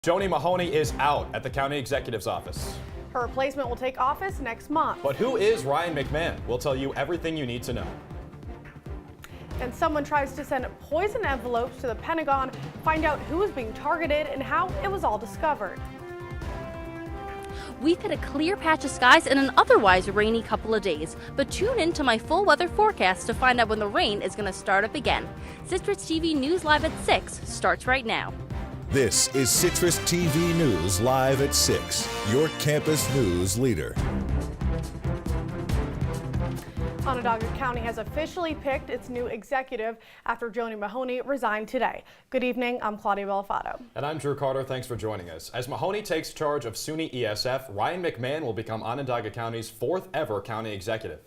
Joni Mahoney is out at the county executive's office. Her replacement will take office next month. But who is Ryan McMahon? We'll tell you everything you need to know. And someone tries to send poison envelopes to the Pentagon. Find out who is being targeted and how it was all discovered. We've had a clear patch of skies and an otherwise rainy couple of days, but tune in to my full weather forecast to find out when the rain is going to start up again. Citrus TV News Live at 6 starts right now. This is Citrus TV News Live at 6, your campus news leader. Onondaga County has officially picked its new executive after Joni Mahoney resigned today. Good evening, I'm Claudia Bellofatto. And I'm Drew Carter, thanks for joining us. As Mahoney takes charge of SUNY ESF, Ryan McMahon will become Onondaga County's fourth ever county executive.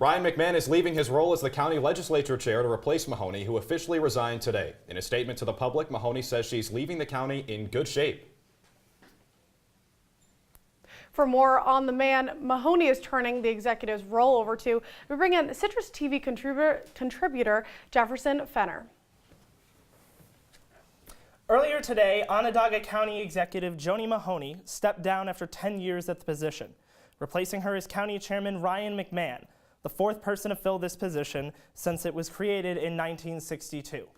Ryan McMahon is leaving his role as the county legislature chair to replace Mahoney, who officially resigned today. In a statement to the public, Mahoney says she's leaving the county in good shape. For more on the man Mahoney is turning the executive's role over to, we bring in Citrus TV contributor Jefferson Fenner. Earlier today, Onondaga County Executive Joni Mahoney stepped down after 10 years at the position. Replacing her is County Chairman Ryan McMahon, the fourth person to fill this position since it was created in 1962.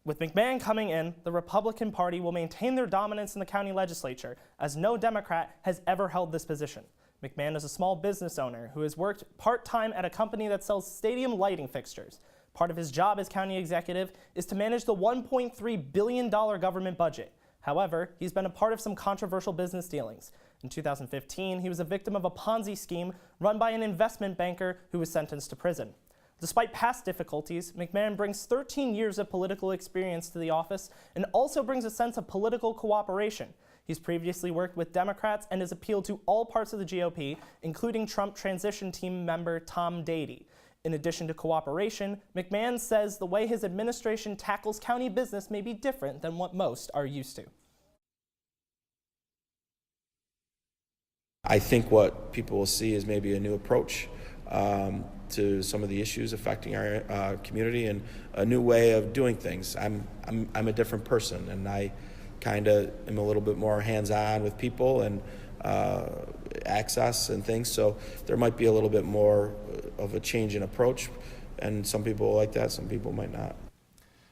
With McMahon coming in, the Republican Party will maintain their dominance in the county legislature, as no Democrat has ever held this position. McMahon is a small business owner who has worked part-time at a company that sells stadium lighting fixtures. Part of his job as county executive is to manage the $1.3 billion government budget. However, he's been a part of some controversial business dealings. In 2015, he was a victim of a Ponzi scheme run by an investment banker who was sentenced to prison. Despite past difficulties, McMahon brings 13 years of political experience to the office and also brings a sense of political cooperation. He's previously worked with Democrats and has appealed to all parts of the GOP, including Trump transition team member Tom Dady. In addition to cooperation, McMahon says the way his administration tackles county business may be different than what most are used to. I think what people will see is maybe a new approach to some of the issues affecting our community and a new way of doing things. I'm a different person, and I kind of am a little bit more hands-on with people and access and things, so there might be a little bit more of a change in approach, and some people like that, some people might not.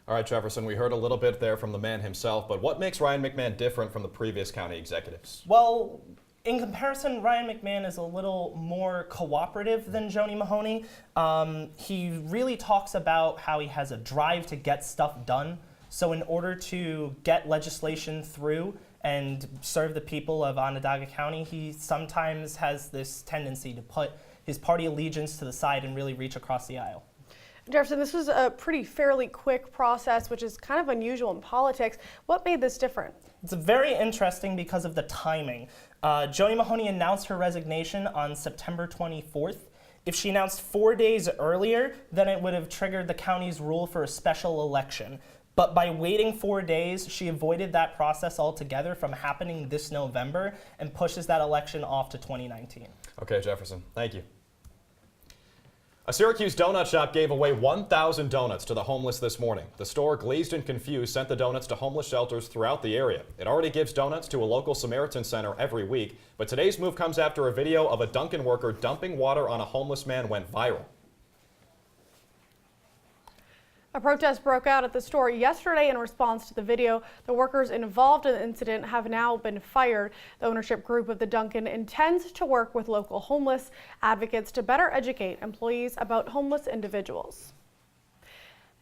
All right, Jefferson, we heard a little bit there from the man himself, but what makes Ryan McMahon different from the previous county executives? Well, in comparison, Ryan McMahon is a little more cooperative than Joni Mahoney. He really talks about how he has a drive to get stuff done. So in order to get legislation through and serve the people of Onondaga County, he sometimes has this tendency to put his party allegiance to the side and really reach across the aisle. Jefferson, this was a fairly quick process, which is kind of unusual in politics. What made this different? It's very interesting because of the timing. Joni Mahoney announced her resignation on September 24th. If she announced 4 days earlier, then it would have triggered the county's rule for a special election. But by waiting 4 days, she avoided that process altogether from happening this November and pushes that election off to 2019. Okay, Jefferson, thank you. A Syracuse donut shop gave away 1,000 donuts to the homeless this morning. The store, glazed and confused, sent the donuts to homeless shelters throughout the area. It already gives donuts to a local Samaritan Center every week, but today's move comes after a video of a Dunkin' worker dumping water on a homeless man went viral. A protest broke out at the store yesterday in response to the video. The workers involved in the incident have now been fired. The ownership group of the Dunkin' intends to work with local homeless advocates to better educate employees about homeless individuals.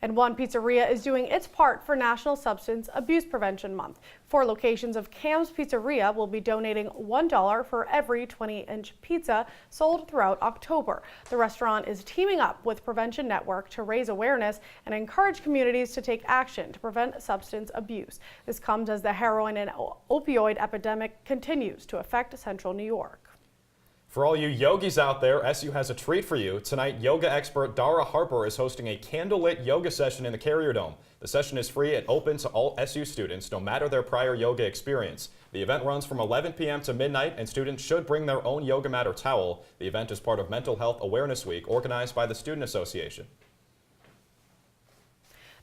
And one pizzeria is doing its part for National Substance Abuse Prevention Month. 4 locations of Cam's Pizzeria will be donating $1 for every 20-inch pizza sold throughout October. The restaurant is teaming up with Prevention Network to raise awareness and encourage communities to take action to prevent substance abuse. This comes as the heroin and opioid epidemic continues to affect Central New York. For all you yogis out there, SU has a treat for you. Tonight, yoga expert Dara Harper is hosting a candlelit yoga session in the Carrier Dome. The session is free and open to all SU students, no matter their prior yoga experience. The event runs from 11 p.m. to midnight, and students should bring their own yoga mat or towel. The event is part of Mental Health Awareness Week, organized by the Student Association.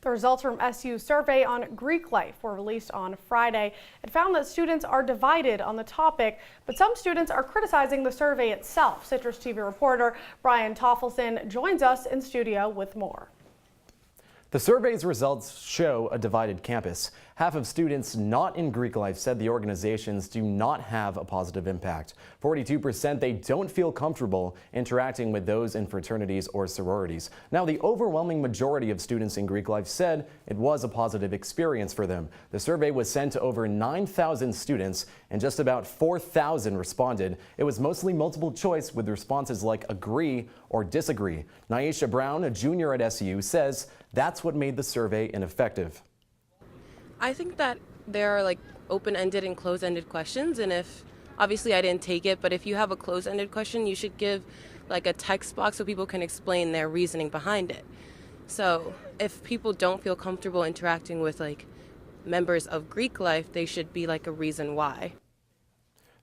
The results from SU's survey on Greek life were released on Friday. It found that students are divided on the topic, but some students are criticizing the survey itself. Citrus TV reporter Balkin joins us in studio with more. The survey's results show a divided campus. Half of students not in Greek life said the organizations do not have a positive impact. 42% they don't feel comfortable interacting with those in fraternities or sororities. Now, the overwhelming majority of students in Greek life said it was a positive experience for them. The survey was sent to over 9,000 students and just about 4,000 responded. It was mostly multiple choice with responses like agree or disagree. Naisha Brown, a junior at SU, says that's what made the survey ineffective. I think that there are like open-ended and closed-ended questions, and if obviously I didn't take it, but if you have a closed-ended question, you should give like a text box so people can explain their reasoning behind it. So if people don't feel comfortable interacting with like members of Greek life, they should be like a reason why.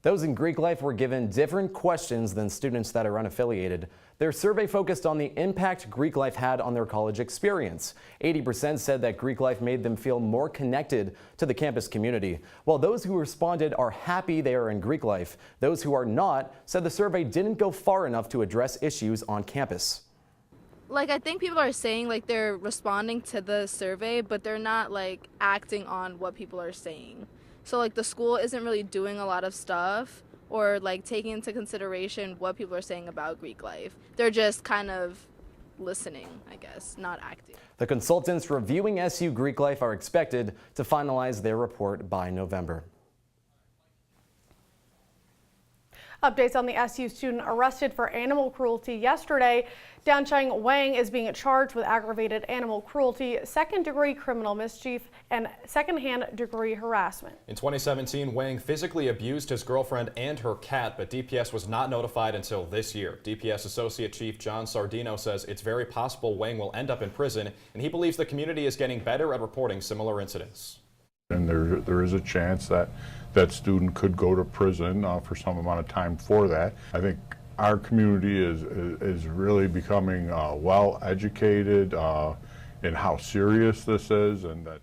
Those in Greek life were given different questions than students that are unaffiliated. Their survey focused on the impact Greek life had on their college experience. 80% said that Greek life made them feel more connected to the campus community. While those who responded are happy they are in Greek life, those who are not said the survey didn't go far enough to address issues on campus. Like, I think people are saying like they're responding to the survey, but they're not like acting on what people are saying. So like the school isn't really doing a lot of stuff or like taking into consideration what people are saying about Greek life. They're just kind of listening, I guess, not acting. The consultants reviewing SU Greek life are expected to finalize their report by November. Updates on the SU student arrested for animal cruelty yesterday. Dancheng Wang is being charged with aggravated animal cruelty, second-degree criminal mischief, and second-hand degree harassment. In 2017, Wang physically abused his girlfriend and her cat, but DPS was not notified until this year. DPS Associate Chief John Sardino says it's very possible Wang will end up in prison, and he believes the community is getting better at reporting similar incidents. And there is a chance that that student could go to prison for some amount of time for that. I think our community is really becoming well educated in how serious this is, and that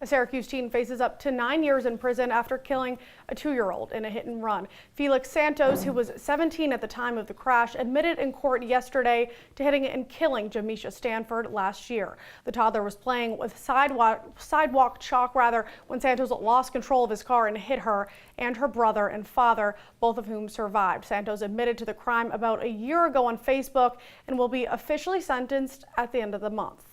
A Syracuse teen faces up to 9 years in prison after killing a 2-year-old in a hit and run. Felix Santos, who was 17 at the time of the crash, admitted in court yesterday to hitting and killing Jamisha Stanford last year. The toddler was playing with sidewalk chalk when Santos lost control of his car and hit her and her brother and father, both of whom survived. Santos admitted to the crime about a year ago on Facebook and will be officially sentenced at the end of the month.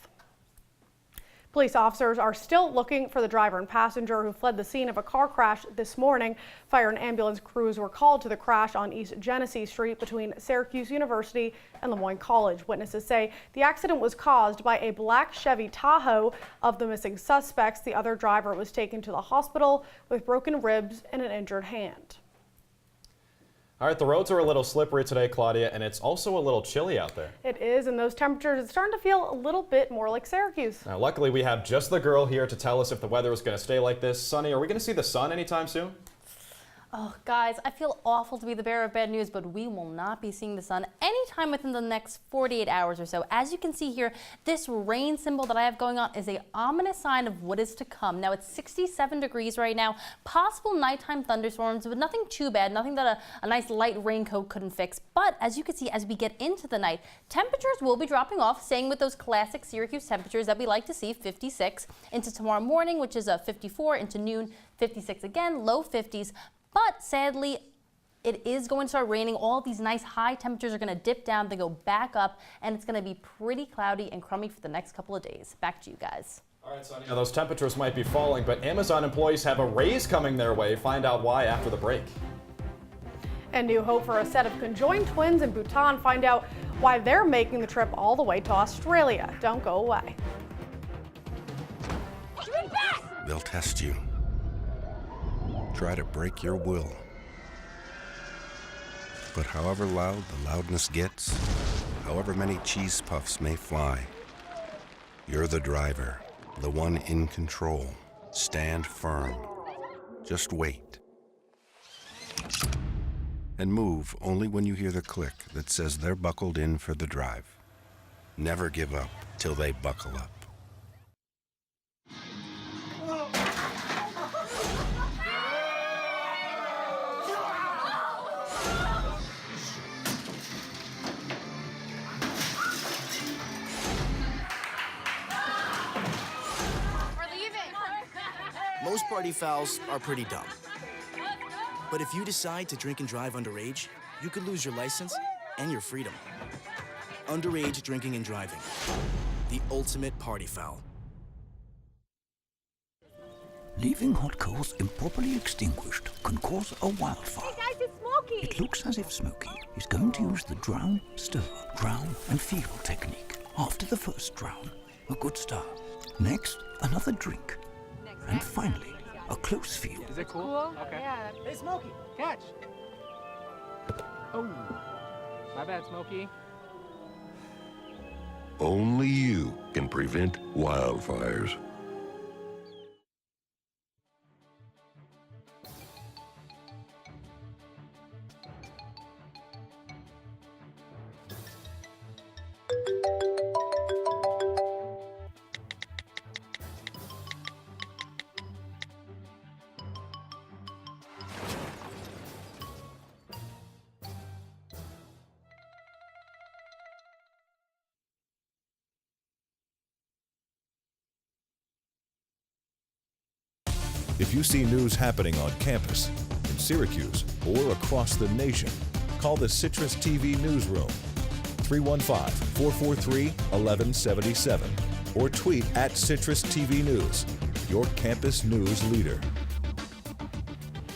Police officers are still looking for the driver and passenger who fled the scene of a car crash this morning. Fire and ambulance crews were called to the crash on East Genesee Street between Syracuse University and Lemoyne College. Witnesses say the accident was caused by a black Chevy Tahoe. Of the missing suspects, the other driver was taken to the hospital with broken ribs and an injured hand. All right, the roads are a little slippery today, Claudia, and it's also a little chilly out there. It is, and those temperatures, it's starting to feel a little bit more like Syracuse. Now, luckily, we have just the girl here to tell us if the weather is going to stay like this. Sunny, are we going to see the sun anytime soon? Oh, guys, I feel awful to be the bearer of bad news, but we will not be seeing the sun anytime within the next 48 hours or so. As you can see here, this rain symbol that I have going on is an ominous sign of what is to come. Now, it's 67 degrees right now, possible nighttime thunderstorms, but nothing too bad, nothing that a nice light raincoat couldn't fix. But as you can see, as we get into the night, temperatures will be dropping off, staying with those classic Syracuse temperatures that we like to see, 56 into tomorrow morning, which is a 54, into noon, 56 again, low 50s. But sadly, it is going to start raining. All these nice high temperatures are going to dip down, they go back up, and it's going to be pretty cloudy and crummy for the next couple of days. Back to you guys. All right, Sonny. Now, those temperatures might be falling, but Amazon employees have a raise coming their way. Find out why after the break. And new hope for a set of conjoined twins in Bhutan. Find out why they're making the trip all the way to Australia. Don't go away. They'll test you. Try to break your will. But however loud the loudness gets, however many cheese puffs may fly, you're the driver, the one in control. Stand firm. Just wait. And move only when you hear the click that says they're buckled in for the drive. never give up till they buckle up. Most party fouls are pretty dumb. But if you decide to drink and drive underage, you could lose your license and your freedom. Underage drinking and driving. The ultimate party foul. Leaving hot coals improperly extinguished can cause a wildfire. Hey guys, it's Smokey! It looks as if Smokey is going to use the drown, stir, drown, and feel technique. After the first drown, a good stir. Next, another drink. And finally, a close feel. Is it cool? Okay. Yeah. Hey, Smokey, catch! Oh, my bad, Smokey. Only you can prevent wildfires. If you see news happening on campus, in Syracuse, or across the nation, call the CitrusTV Newsroom, 315-443-1177, or tweet at CitrusTV News, your campus news leader.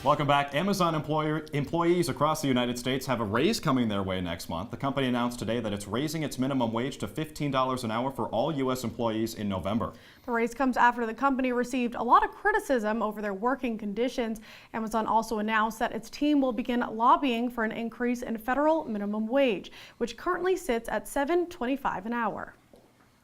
Welcome back. Amazon employees across the United States have a raise coming their way next month. The company announced today that it's raising its minimum wage to $15 an hour for all U.S. employees in November. The raise comes after the company received a lot of criticism over their working conditions. Amazon also announced that its team will begin lobbying for an increase in federal minimum wage, which currently sits at $7.25 an hour.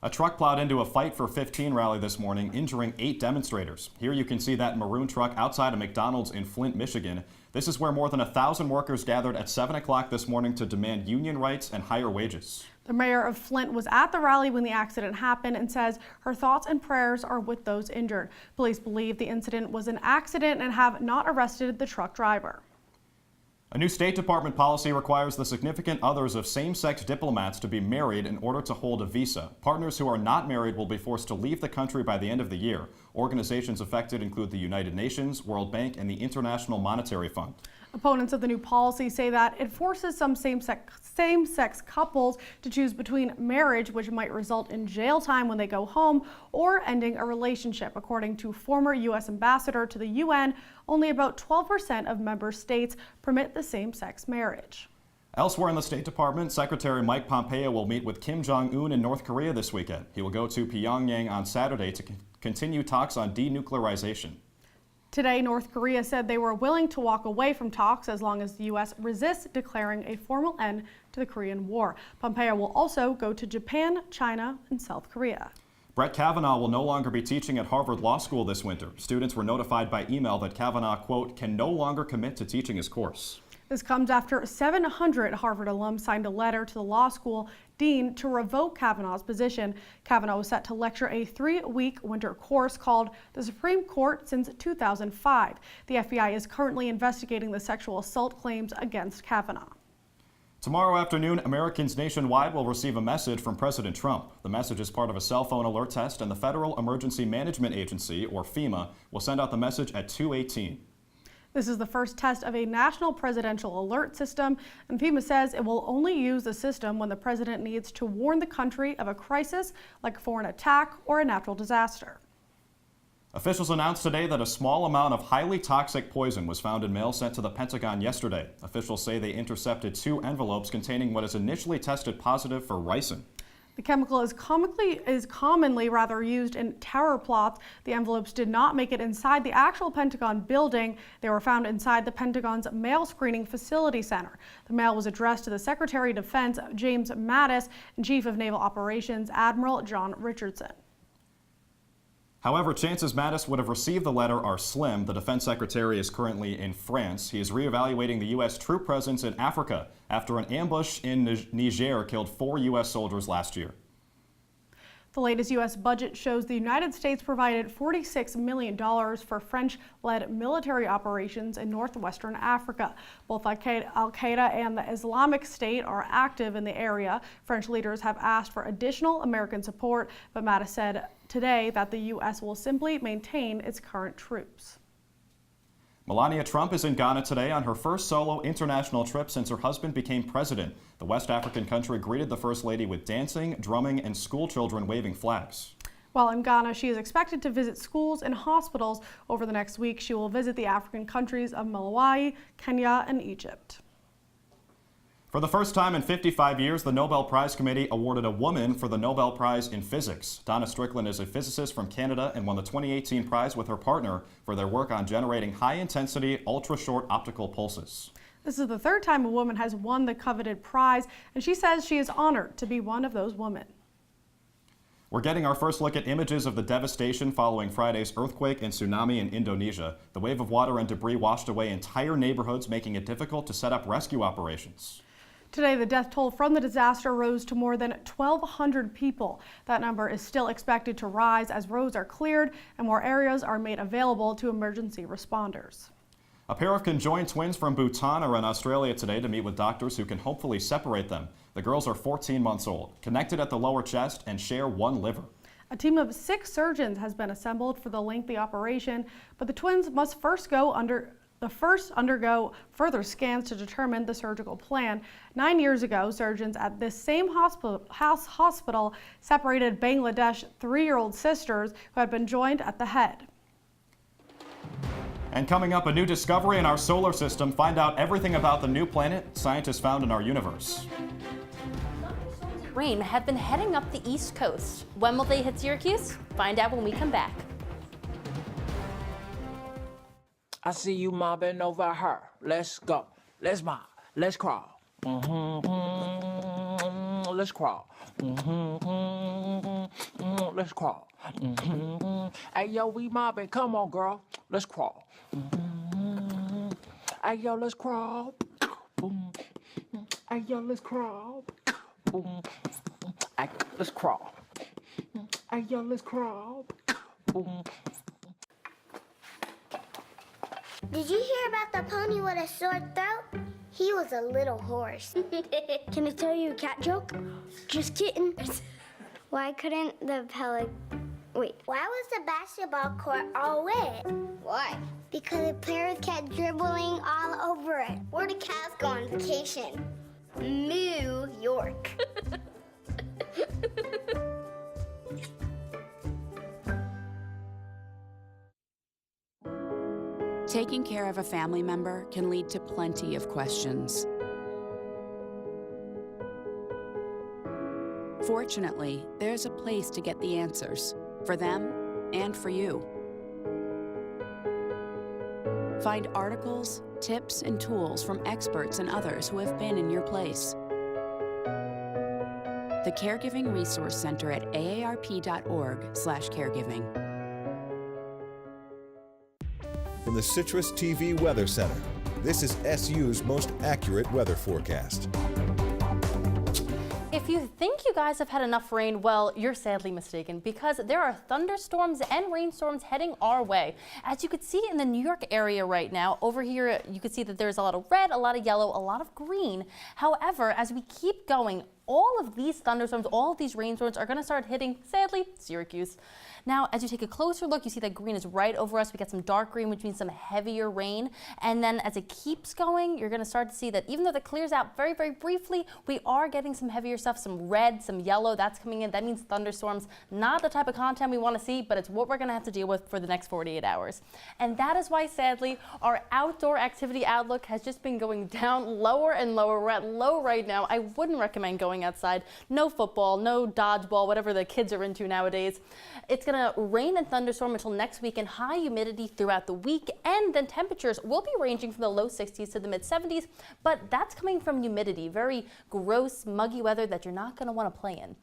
A truck plowed into a Fight for 15 rally this morning, injuring 8 demonstrators. Here you can see that maroon truck outside a McDonald's in Flint, Michigan. This is where more than 1,000 workers gathered at 7 o'clock this morning to demand union rights and higher wages. The mayor of Flint was at the rally when the accident happened and says her thoughts and prayers are with those injured. Police believe the incident was an accident and have not arrested the truck driver. A new State Department policy requires the significant others of same-sex diplomats to be married in order to hold a visa. Partners who are not married will be forced to leave the country by the end of the year. Organizations affected include the United Nations, World Bank, and the International Monetary Fund. Opponents of the new policy say that it forces some same-sex couples to choose between marriage, which might result in jail time when they go home, or ending a relationship. According to former U.S. ambassador to the UN, only about 12% of member states permit the same-sex marriage. Elsewhere in the State Department, Secretary Mike Pompeo will meet with Kim Jong-un in North Korea this weekend. He will go to Pyongyang on Saturday to continue talks on denuclearization. Today, North Korea said they were willing to walk away from talks as long as the U.S. resists declaring a formal end to the Korean War. Pompeo will also go to Japan, China, and South Korea. Brett Kavanaugh will no longer be teaching at Harvard Law School this winter. Students were notified by email that Kavanaugh, quote, can no longer commit to teaching his course. This comes after 700 Harvard alums signed a letter to the law school dean to revoke Kavanaugh's position. Kavanaugh was set to lecture a 3-week winter course called The Supreme Court since 2005. The FBI is currently investigating the sexual assault claims against Kavanaugh. Tomorrow afternoon, Americans nationwide will receive a message from President Trump. The message is part of a cell phone alert test, and the Federal Emergency Management Agency, or FEMA, will send out the message at 2:18. This is the first test of a national presidential alert system, and FEMA says it will only use the system when the president needs to warn the country of a crisis like a foreign attack or a natural disaster. Officials announced today that a small amount of highly toxic poison was found in mail sent to the Pentagon yesterday. Officials say they intercepted 2 envelopes containing what is initially tested positive for ricin. The chemical is commonly used in terror plots. The envelopes did not make it inside the actual Pentagon building. They were found inside the Pentagon's Mail Screening Facility Center. The mail was addressed to the Secretary of Defense, James Mattis, and Chief of Naval Operations, Admiral John Richardson. However, chances Mattis would have received the letter are slim. The Defense Secretary is currently in France. He is reevaluating the U.S. troop presence in Africa after an ambush in Niger killed 4 U.S. soldiers last year. The latest U.S. budget shows the United States provided $46 million for French-led military operations in northwestern Africa. Both Al-Qaeda and the Islamic State are active in the area. French leaders have asked for additional American support, but Mattis said today that the U.S. will simply maintain its current troops. Melania Trump is in Ghana today on her first solo international trip since her husband became president. The West African country greeted the First Lady with dancing, drumming, and school children waving flags. While in Ghana, she is expected to visit schools and hospitals. Over the next week, she will visit the African countries of Malawi, Kenya, and Egypt. For the first time in 55 years, the Nobel Prize Committee awarded a woman for the Nobel Prize in Physics. Donna Strickland is a physicist from Canada and won the 2018 prize with her partner for their work on generating high-intensity, ultra-short optical pulses. This is the third time a woman has won the coveted prize, and she says she is honored to be one of those women. We're getting our first look at images of the devastation following Friday's earthquake and tsunami in Indonesia. The wave of water and debris washed away entire neighborhoods, making it difficult to set up rescue operations. Today, the death toll from the disaster rose to more than 1,200 people. That number is still expected to rise as roads are cleared and more areas are made available to emergency responders. A pair of conjoined twins from Bhutan are in Australia today to meet with doctors who can hopefully separate them. The girls are 14 months old, connected at the lower chest, and share one liver. A team of 6 surgeons has been assembled for the lengthy operation, but the twins must first undergo further scans to determine the surgical plan. 9 years ago, surgeons at this same hospital separated Bangladesh 3-year-old sisters who had been joined at the head. And coming up, a new discovery in our solar system. Find out everything about the new planet scientists found in our universe. Rain have been heading up the East Coast. When will they hit Syracuse? Find out when we come back. I see you mobbing over her. Let's go. Let's mob. Let's crawl. Let's crawl. Let's crawl. Hey, yo, we mobbing. Come on, girl. Let's crawl. Hey, yo, let's crawl. Hey, yo, let's crawl. Hey, let's crawl. Hey, yo, let's crawl. Did you hear about the pony with a sore throat? He was a little horse. Can I tell you a cat joke? Just kidding. Why couldn't the Why was the basketball court all wet? Why? Because the players kept dribbling all over it. Where did cats go on vacation? New York. Taking care of a family member can lead to plenty of questions. Fortunately, there's a place to get the answers, for them and for you. Find articles, tips, and tools from experts and others who have been in your place. The Caregiving Resource Center at aarp.org/caregiving. From the Citrus TV Weather Center, this is SU's most accurate weather forecast. If you think you guys have had enough rain, well, you're sadly mistaken, because there are thunderstorms and rainstorms heading our way. As you could see in the New York area right now, over here you can see that there's a lot of red, a lot of yellow, a lot of green. However, as we keep going, all of these thunderstorms, all of these rainstorms are going to start hitting, sadly, Syracuse. Now, as you take a closer look, you see that green is right over us. We get some dark green, which means some heavier rain. And then as it keeps going, you're going to start to see that even though it clears out very, very briefly, we are getting some heavier stuff, some red, some yellow. That's coming in. That means thunderstorms. Not the type of content we want to see, but it's what we're going to have to deal with for the next 48 hours. And that is why, sadly, our outdoor activity outlook has just been going down lower and lower. We're at low right now. I wouldn't recommend going outside. No football, no dodgeball, whatever the kids are into nowadays. It's going to rain and thunderstorm until next week and high humidity throughout the week, and then temperatures will be ranging from the low 60s to the mid 70s, but that's coming from humidity, very gross, muggy weather that you're not going to want to play in.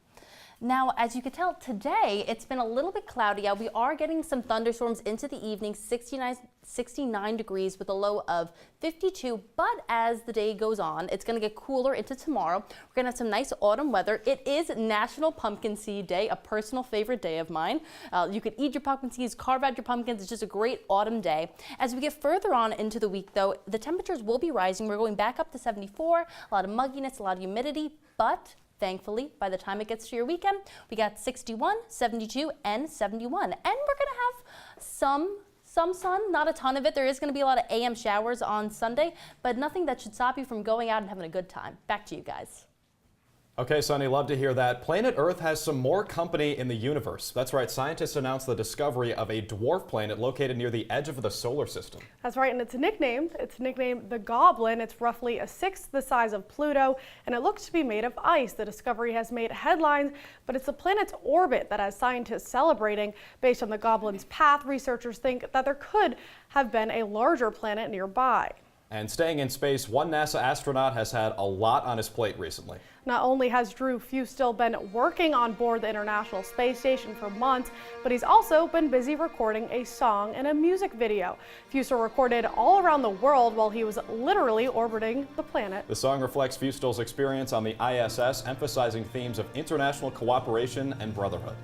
Now, as you can tell, today it's been a little bit cloudy out. We are getting some thunderstorms into the evening, 69 degrees with a low of 52. But as the day goes on, it's going to get cooler into tomorrow. We're going to have some nice autumn weather. It is National Pumpkin Seed Day, a personal favorite day of mine. You could eat your pumpkin seeds, carve out your pumpkins. It's just a great autumn day. As we get further on into the week, though, the temperatures will be rising. We're going back up to 74, a lot of mugginess, a lot of humidity, but thankfully, by the time it gets to your weekend, we got 61, 72, and 71. And we're going to have some sun, not a ton of it. There is going to be a lot of AM showers on Sunday, but nothing that should stop you from going out and having a good time. Back to you guys. Okay, Sunny, love to hear that. Planet Earth has some more company in the universe. That's right, scientists announced the discovery of a dwarf planet located near the edge of the solar system. That's right, and it's nicknamed the Goblin. It's roughly a sixth the size of Pluto, and it looks to be made of ice. The discovery has made headlines, but it's the planet's orbit that has scientists celebrating. Based on the Goblin's path, researchers think that there could have been a larger planet nearby. And staying in space, one NASA astronaut has had a lot on his plate recently. Not only has Drew Fustill been working on board the International Space Station for months, but he's also been busy recording a song and a music video. Fustill recorded all around the world while he was literally orbiting the planet. The song reflects Fustill's experience on the ISS, emphasizing themes of international cooperation and brotherhood.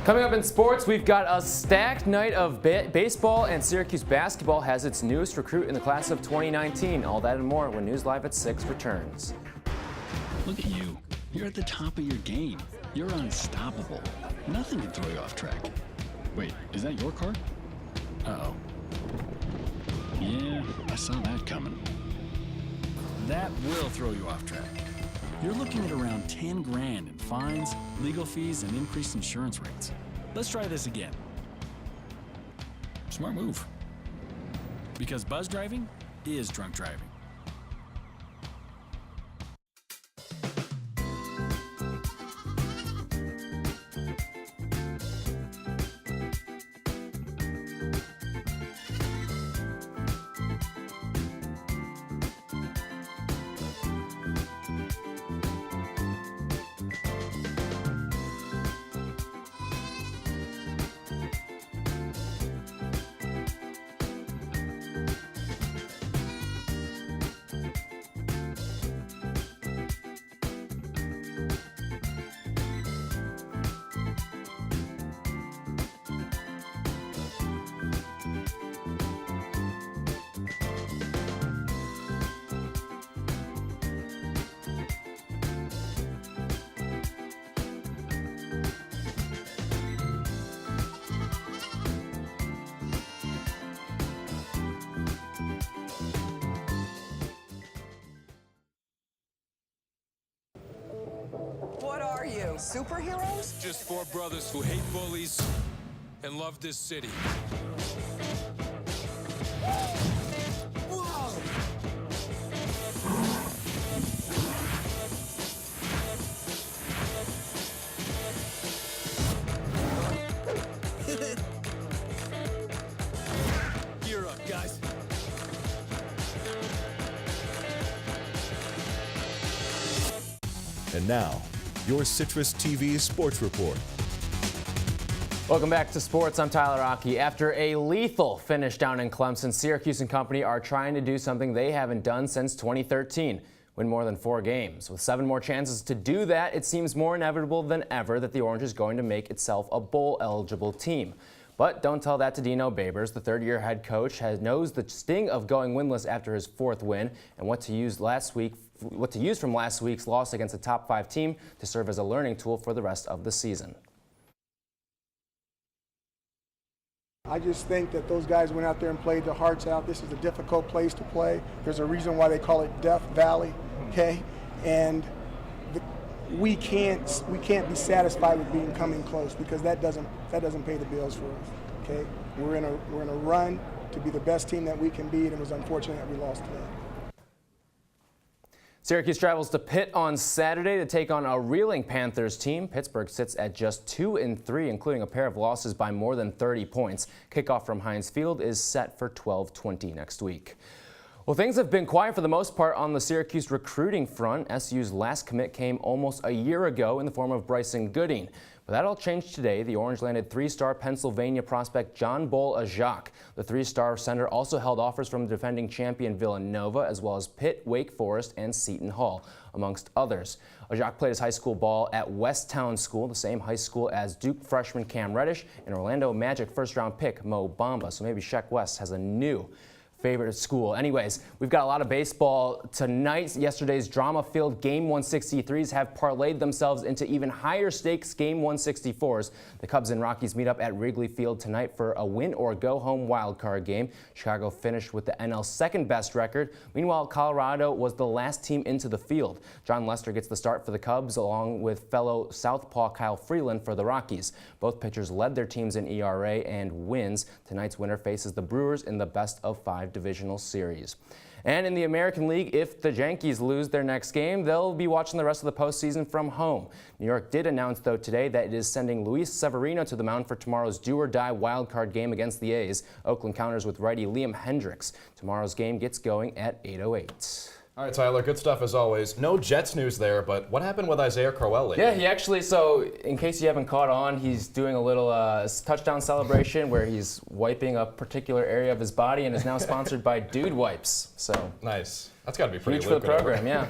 Coming up in sports, we've got a stacked night of baseball, and Syracuse basketball has its newest recruit in the class of 2019. All that and more when News Live at 6 returns. Look at you. You're at the top of your game. You're unstoppable. Nothing can throw you off track. Wait, is that your car? Uh-oh. Yeah, I saw that coming. That will throw you off track. You're looking at around 10 grand in fines, legal fees, and increased insurance rates. Let's try this again. Smart move. Because buzz driving is drunk driving. What are you, superheroes? Just four brothers who hate bullies and love this city. Whoa! Gear up, guys. And now, your Citrus TV Sports Report. Welcome back to sports. I'm Tyler Rocky. After a lethal finish down in Clemson, Syracuse and company are trying to do something they haven't done since 2013, win more than 4 games. With 7 more chances to do that, it seems more inevitable than ever that the Orange is going to make itself a bowl-eligible team. But don't tell that to Dino Babers. The third-year head coach knows the sting of going winless after his 4th win and what to use from last week's loss against a top 5 team to serve as a learning tool for the rest of the season. I just think that those guys went out there and played their hearts out. This is a difficult place to play. There's a reason why they call it Death Valley, okay? And we can't be satisfied with coming close, because that doesn't pay the bills for us, okay? We're in a run to be the best team that we can be, and it was unfortunate that we lost today. Syracuse travels to Pitt on Saturday to take on a reeling Panthers team. Pittsburgh sits at just 2-3, including a pair of losses by more than 30 points. Kickoff from Heinz Field is set for 12:20 next week. Well, things have been quiet for the most part on the Syracuse recruiting front. SU's last commit came almost a year ago in the form of Bryson Gooding. But that all changed today. The Orange landed three-star Pennsylvania prospect John Bol-Ajak. The three-star center also held offers from defending champion Villanova, as well as Pitt, Wake Forest, and Seton Hall, amongst others. Ajak played his high school ball at Westtown School, the same high school as Duke freshman Cam Reddish and Orlando Magic first-round pick Mo Bamba. So maybe Sheck West has a new favorite school. Anyways, we've got a lot of baseball tonight. Yesterday's drama-filled Game 163s have parlayed themselves into even higher stakes Game 164s. The Cubs and Rockies meet up at Wrigley Field tonight for a win-or-go-home wildcard game. Chicago finished with the NL's second-best record. Meanwhile, Colorado was the last team into the field. John Lester gets the start for the Cubs, along with fellow southpaw Kyle Freeland for the Rockies. Both pitchers led their teams in ERA and wins. Tonight's winner faces the Brewers in the best-of-5 divisional series. And in the American League, if the Yankees lose their next game, they'll be watching the rest of the postseason from home. New York did announce, though, today that it is sending Luis Severino to the mound for tomorrow's do-or-die wildcard game against the A's. Oakland counters with righty Liam Hendricks. Tomorrow's game gets going at 8:08. All right, Tyler, good stuff as always. No Jets news there, but what happened with Isaiah Crowell lately? Yeah, he actually, so in case you haven't caught on, he's doing a little touchdown celebration where he's wiping a particular area of his body and is now sponsored by Dude Wipes. So nice. That's got to be pretty huge for the lucrative. program, yeah.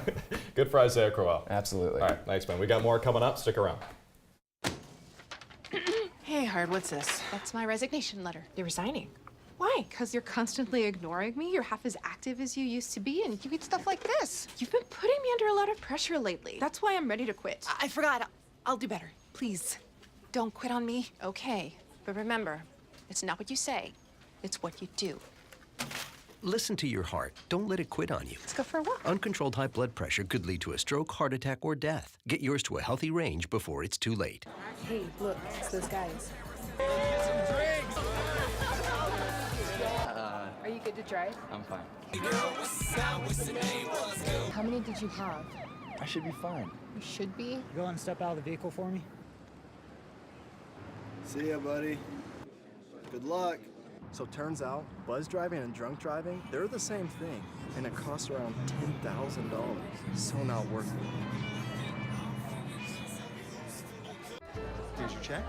Good for Isaiah Crowell. Absolutely. All right, thanks, man. We got more coming up. Stick around. Hey, Hard, what's this? That's my resignation letter. You're resigning. Why? Because you're constantly ignoring me. You're half as active as you used to be, and you eat stuff like this. You've been putting me under a lot of pressure lately. That's why I'm ready to quit. I forgot. I'll do better. Please, don't quit on me. Okay. But remember, it's not what you say. It's what you do. Listen to your heart. Don't let it quit on you. Let's go for a walk. Uncontrolled high blood pressure could lead to a stroke, heart attack, or death. Get yours to a healthy range before it's too late. Hey, look, it's those guys. Are you good to drive? I'm fine. How many did you have? I should be fine. You should be. You go and step out of the vehicle for me? See ya, buddy. Good luck. So turns out, buzz driving and drunk driving, they're the same thing, and it costs around $10,000. So not worth it. Here's your check.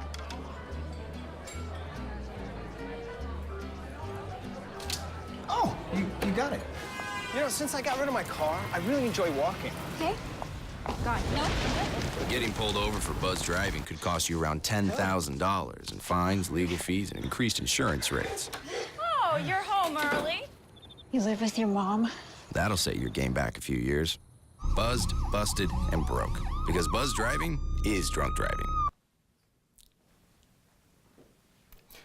Oh, you got it. You know, since I got rid of my car, I really enjoy walking. Okay. Got it. No? Getting pulled over for buzz driving could cost you around $10,000 in fines, legal fees, and increased insurance rates. Oh, you're home early. You live with your mom? That'll set your game back a few years. Buzzed, busted, and broke. Because buzz driving is drunk driving.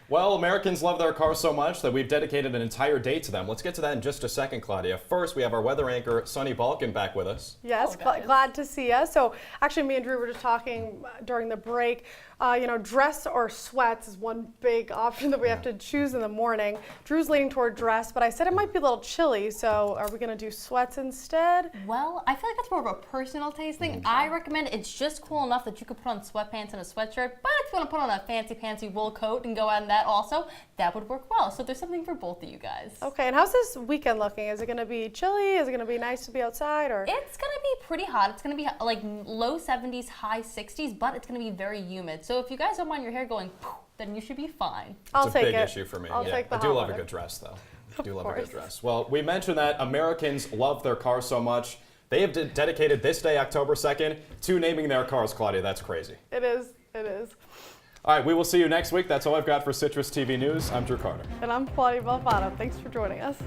Well, Americans love their cars so much that we've dedicated an entire day to them. Let's get to that in just a second, Claudia. First, we have our weather anchor, Sunny Balkin, back with us. Yes, glad to see you. So actually, me and Drew were just talking during the break. You know, dress or sweats is one big option that we have to choose in the morning. Drew's leaning toward dress, but I said it might be a little chilly, so are we going to do sweats instead? Well, I feel like that's more of a personal taste thing. I recommend it's just cool enough that you could put on sweatpants and a sweatshirt, but if you want to put on a fancy wool coat and go out in that also, that would work well. So there's something for both of you guys. Okay, and how's this weekend looking? Is it going to be chilly? Is it going to be nice to be outside? Or it's going to be pretty hot. It's going to be like low 70s, high 60s, but it's going to be very humid. So if you guys don't mind your hair going poof, then you should be fine. It's a big issue for me. I'll take the I do hot love weather. a good dress, though. I do love a good dress. Well, we mentioned that Americans love their cars so much. They have dedicated this day, October 2nd, to naming their cars, Claudia. That's crazy. It is. It is. All right, we will see you next week. That's all I've got for Citrus TV News. I'm Drew Carter. And I'm Claudia Bellofatto. Thanks for joining us.